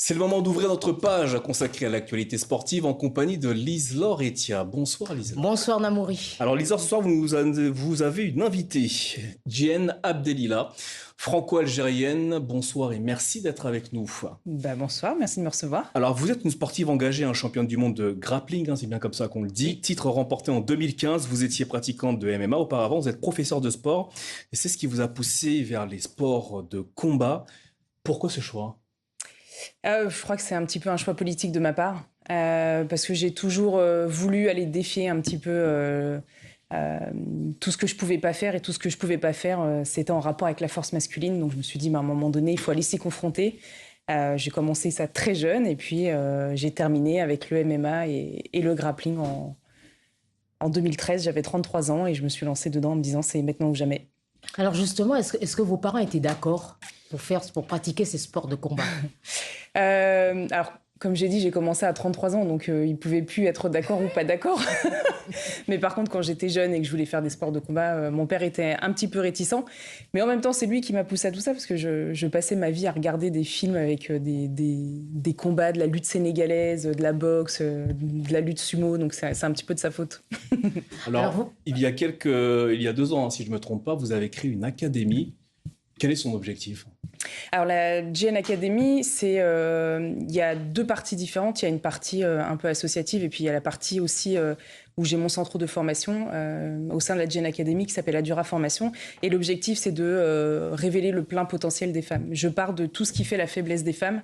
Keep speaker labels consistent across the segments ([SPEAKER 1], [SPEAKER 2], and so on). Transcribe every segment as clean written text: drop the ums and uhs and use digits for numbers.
[SPEAKER 1] C'est le moment d'ouvrir notre page consacrée à l'actualité sportive en compagnie de Lise-Laure Etia. Bonsoir Lise-Laure.
[SPEAKER 2] Bonsoir Namouri.
[SPEAKER 1] Alors Lise-Laure, ce soir vous avez une invitée, Djene Abdelila, franco-algérienne. Bonsoir et merci d'être avec nous.
[SPEAKER 3] Bonsoir, merci de me recevoir.
[SPEAKER 1] Alors vous êtes une sportive engagée, championne du monde de grappling, c'est bien comme ça qu'on le dit. Titre remporté en 2015, vous étiez pratiquante de MMA auparavant, vous êtes professeure de sport et c'est ce qui vous a poussé vers les sports de combat. Pourquoi ce choix ?
[SPEAKER 3] Je crois que c'est un petit peu un choix politique de ma part, parce que j'ai toujours voulu aller défier un petit peu tout ce que je pouvais pas faire, et tout ce que je pouvais pas faire, c'était en rapport avec la force masculine. Donc je me suis dit, à un moment donné, il faut aller s'y confronter. J'ai commencé ça très jeune, et puis j'ai terminé avec le MMA et le grappling en 2013. J'avais 33 ans et je me suis lancée dedans en me disant, c'est maintenant ou jamais.
[SPEAKER 2] Alors justement, est-ce que vos parents étaient d'accord pour pratiquer ces sports de combat?
[SPEAKER 3] Alors, comme j'ai dit, j'ai commencé à 33 ans, donc ils ne pouvaient plus être d'accord ou pas d'accord. Mais par contre, quand j'étais jeune et que je voulais faire des sports de combat, mon père était un petit peu réticent. Mais en même temps, c'est lui qui m'a poussé à tout ça, parce que je passais ma vie à regarder des films avec des combats, de la lutte sénégalaise, de la boxe, de la lutte sumo, donc c'est un petit peu de sa faute.
[SPEAKER 1] Alors il y a 2 ans, si je ne me trompe pas, vous avez créé une académie. Quel est son objectif ?
[SPEAKER 3] Alors la Djene Academy, il y a 2 parties différentes. Il y a une partie un peu associative et puis il y a la partie aussi où j'ai mon centre de formation au sein de la Djene Academy qui s'appelle Adura Formation. Et l'objectif, c'est de révéler le plein potentiel des femmes. Je pars de tout ce qui fait la faiblesse des femmes,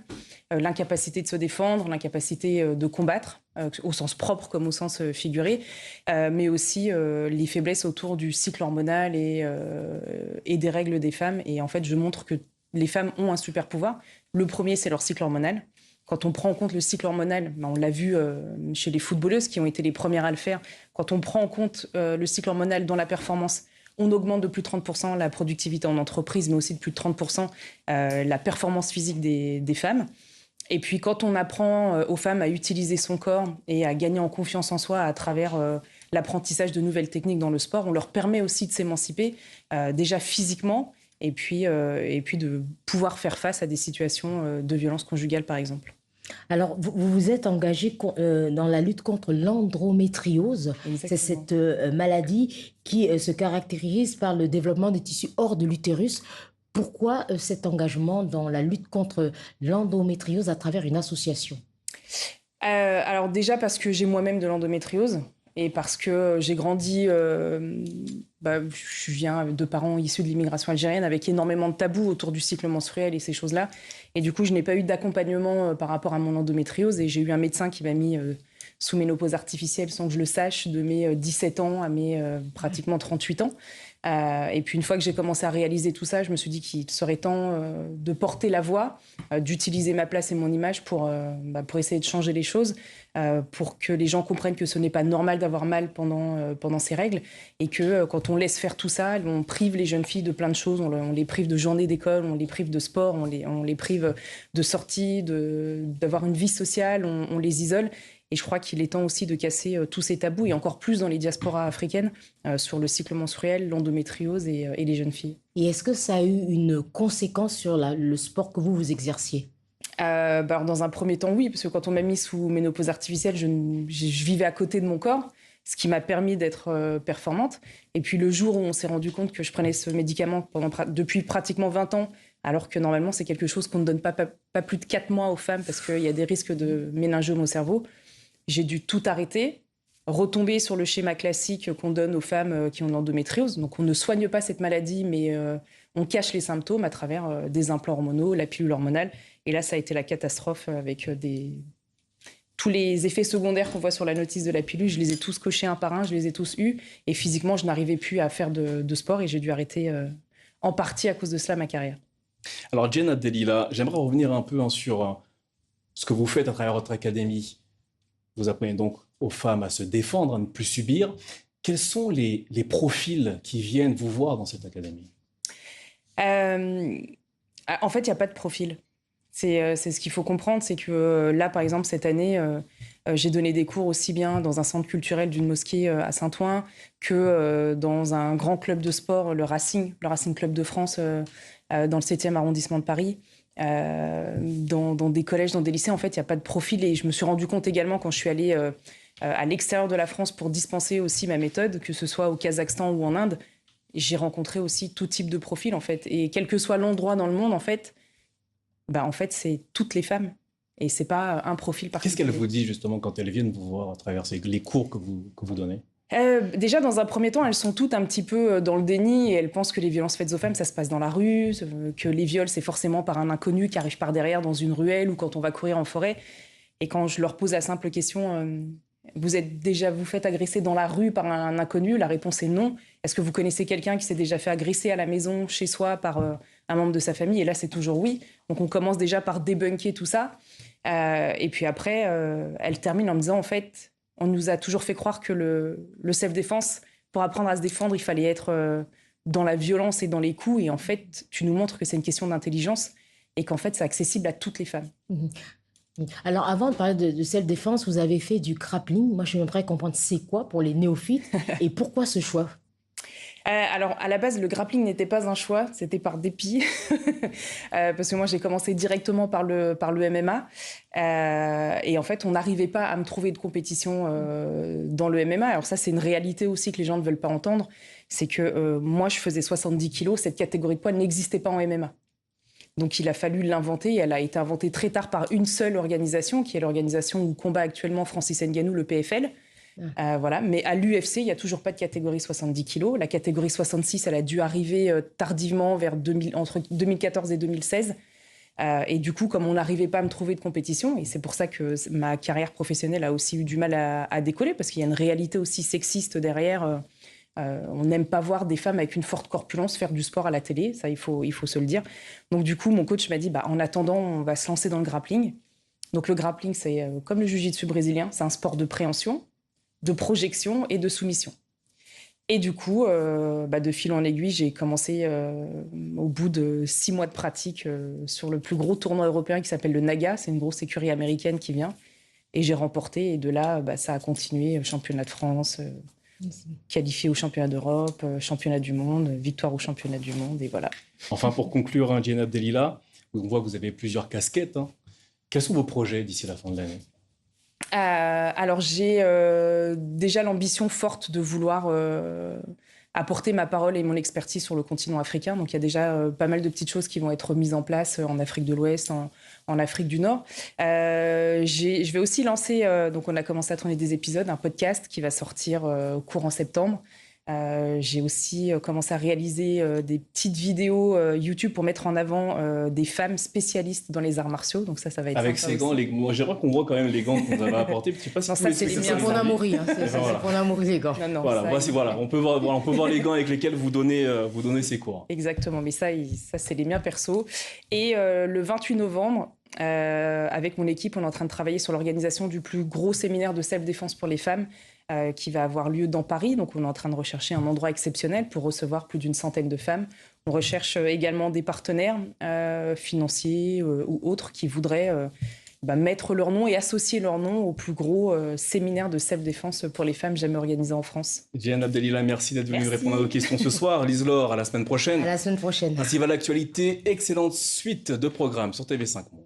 [SPEAKER 3] l'incapacité de se défendre, l'incapacité de combattre, au sens propre comme au sens figuré, mais aussi les faiblesses autour du cycle hormonal et des règles des femmes. Et en fait, je montre que les femmes ont un super pouvoir. Le premier, c'est leur cycle hormonal. Quand on prend en compte le cycle hormonal, on l'a vu chez les footballeuses qui ont été les premières à le faire, quand on prend en compte le cycle hormonal dans la performance, on augmente de plus de 30% la productivité en entreprise, mais aussi de plus de 30% la performance physique des femmes. Et puis quand on apprend aux femmes à utiliser son corps et à gagner en confiance en soi à travers l'apprentissage de nouvelles techniques dans le sport, on leur permet aussi de s'émanciper, déjà physiquement, et puis de pouvoir faire face à des situations de violence conjugale, par exemple.
[SPEAKER 2] Alors, vous vous êtes engagé dans la lutte contre l'endométriose.
[SPEAKER 3] Exactement.
[SPEAKER 2] C'est cette maladie qui se caractérise par le développement des tissus hors de l'utérus. Pourquoi cet engagement dans la lutte contre l'endométriose à travers une association ?
[SPEAKER 3] Alors déjà parce que j'ai moi-même de l'endométriose. Et parce que j'ai grandi, je viens de parents issus de l'immigration algérienne avec énormément de tabous autour du cycle menstruel et ces choses-là. Et du coup, je n'ai pas eu d'accompagnement par rapport à mon endométriose. Et j'ai eu un médecin qui m'a mis sous ménopause artificielle sans que je le sache, de mes 17 ans à mes pratiquement 38 ans. Et puis une fois que j'ai commencé à réaliser tout ça, je me suis dit qu'il serait temps de porter la voix, d'utiliser ma place et mon image pour essayer de changer les choses, pour que les gens comprennent que ce n'est pas normal d'avoir mal pendant ces règles, et que quand on laisse faire tout ça, on prive les jeunes filles de plein de choses, on les prive de journées d'école, on les prive de sport, on les prive de sorties, d'avoir une vie sociale, on les isole. Et je crois qu'il est temps aussi de casser tous ces tabous, et encore plus dans les diasporas africaines, sur le cycle menstruel, l'endométriose et les jeunes filles.
[SPEAKER 2] Et est-ce que ça a eu une conséquence sur le sport que vous exerciez ?
[SPEAKER 3] Alors dans un premier temps, oui, parce que quand on m'a mis sous ménopause artificielle, je vivais à côté de mon corps, ce qui m'a permis d'être performante. Et puis le jour où on s'est rendu compte que je prenais ce médicament depuis pratiquement 20 ans, alors que normalement c'est quelque chose qu'on ne donne pas plus de 4 mois aux femmes parce qu'il y a des risques de méningiome au cerveau, j'ai dû tout arrêter, retomber sur le schéma classique qu'on donne aux femmes qui ont de l'endométriose. Donc on ne soigne pas cette maladie, mais on cache les symptômes à travers des implants hormonaux, la pilule hormonale. Et là, ça a été la catastrophe avec tous les effets secondaires qu'on voit sur la notice de la pilule. Je les ai tous cochés un par un, je les ai tous eus. Et physiquement, je n'arrivais plus à faire de sport et j'ai dû arrêter en partie à cause de cela ma carrière.
[SPEAKER 1] Alors Djene Abdelila, j'aimerais revenir un peu sur ce que vous faites à travers votre académie. Vous apprenez donc aux femmes à se défendre, à ne plus subir. Quels sont les profils qui viennent vous voir dans cette académie ?
[SPEAKER 3] En fait, il n'y a pas de profil. C'est ce qu'il faut comprendre, c'est que là, par exemple, cette année, j'ai donné des cours aussi bien dans un centre culturel d'une mosquée à Saint-Ouen que dans un grand club de sport, le Racing Club de France, dans le 7e arrondissement de Paris. dans des collèges, dans des lycées, en fait, il n'y a pas de profil. Et je me suis rendu compte également quand je suis allée à l'extérieur de la France pour dispenser aussi ma méthode, que ce soit au Kazakhstan ou en Inde, j'ai rencontré aussi tout type de profil, en fait. Et quel que soit l'endroit dans le monde, en fait, c'est toutes les femmes. Et c'est pas un profil particulier.
[SPEAKER 1] Qu'est-ce qu'elles vous disent justement quand elles viennent vous voir à travers les cours que vous donnez?
[SPEAKER 3] Déjà, dans un premier temps, elles sont toutes un petit peu dans le déni et elles pensent que les violences faites aux femmes, ça se passe dans la rue, que les viols, c'est forcément par un inconnu qui arrive par derrière dans une ruelle ou quand on va courir en forêt. Et quand je leur pose la simple question, vous faites agresser dans la rue par un inconnu? La réponse est non. Est-ce que vous connaissez quelqu'un qui s'est déjà fait agresser à la maison, chez soi, par un membre de sa famille? Et là, c'est toujours oui. Donc, on commence déjà par débunker tout ça. Et puis après, elle termine en me disant, en fait, on nous a toujours fait croire que le self-défense, pour apprendre à se défendre, il fallait être dans la violence et dans les coups. Et en fait, tu nous montres que c'est une question d'intelligence et qu'en fait, c'est accessible à toutes les femmes.
[SPEAKER 2] Alors, avant de parler de self-défense, vous avez fait du grappling. Moi, je voudrais comprendre c'est quoi pour les néophytes et pourquoi ce choix?
[SPEAKER 3] Alors, à la base, le grappling n'était pas un choix, c'était par dépit. Parce que moi, j'ai commencé directement par le MMA. Et en fait, on n'arrivait pas à me trouver de compétition dans le MMA. Alors ça, c'est une réalité aussi que les gens ne veulent pas entendre. C'est que moi, je faisais 70 kilos. Cette catégorie de poids n'existait pas en MMA. Donc, il a fallu l'inventer. Elle a été inventée très tard par une seule organisation, qui est l'organisation où combat actuellement Francis Ngannou, le PFL. Voilà. Mais à l'UFC, il n'y a toujours pas de catégorie 70 kilos. La catégorie 66, elle a dû arriver tardivement entre 2014 et 2016. Et du coup, comme on n'arrivait pas à me trouver de compétition, et c'est pour ça que ma carrière professionnelle a aussi eu du mal à décoller, parce qu'il y a une réalité aussi sexiste derrière. On n'aime pas voir des femmes avec une forte corpulence faire du sport à la télé, ça il faut se le dire. Donc du coup, mon coach m'a dit, en attendant, on va se lancer dans le grappling. Donc le grappling, c'est comme le jiu-jitsu brésilien, c'est un sport de préhension, de projection et de soumission. Et du coup, de fil en aiguille, j'ai commencé au bout de 6 mois de pratique sur le plus gros tournoi européen qui s'appelle le NAGA. C'est une grosse écurie américaine qui vient. Et j'ai remporté. Et de là, ça a continué. Championnat de France, qualifié au championnat d'Europe, championnat du monde, victoire au championnat du monde. Et voilà.
[SPEAKER 1] Enfin, pour conclure, Djenab Delila, on voit que vous avez plusieurs casquettes. Quels sont vos projets d'ici la fin de l'année?
[SPEAKER 3] Alors j'ai déjà l'ambition forte de vouloir apporter ma parole et mon expertise sur le continent africain. Donc il y a déjà pas mal de petites choses qui vont être mises en place en Afrique de l'Ouest, en Afrique du Nord. Je vais aussi lancer, donc on a commencé à tourner des épisodes, un podcast qui va sortir courant septembre. J'ai aussi commencé à réaliser des petites vidéos YouTube pour mettre en avant des femmes spécialistes dans les arts martiaux. Donc ça va être
[SPEAKER 1] avec ces gants, moi j'aimerais qu'on voit quand même les gants qu'on vous avez apportés. Je sais pas si
[SPEAKER 3] ça c'est les miens.
[SPEAKER 2] C'est pour Namouri, c'est pour Namouri les gants.
[SPEAKER 3] Non,
[SPEAKER 1] voilà, voici, on peut voir les gants avec lesquels vous donnez ces cours.
[SPEAKER 3] Exactement, mais ça c'est les miens perso. Et le 28 novembre, avec mon équipe, on est en train de travailler sur l'organisation du plus gros séminaire de self-défense pour les femmes qui va avoir lieu dans Paris. Donc, on est en train de rechercher un endroit exceptionnel pour recevoir plus d'une centaine de femmes. On recherche également des partenaires financiers ou autres qui voudraient mettre leur nom et associer leur nom au plus gros séminaire de self-défense pour les femmes jamais organisé en France.
[SPEAKER 1] Djenab Delila, merci d'être venue répondre à nos questions ce soir. Lise-Laure, à la semaine prochaine.
[SPEAKER 2] À la semaine prochaine.
[SPEAKER 1] Ainsi va l'actualité. Excellente suite de programmes sur TV5 Monde.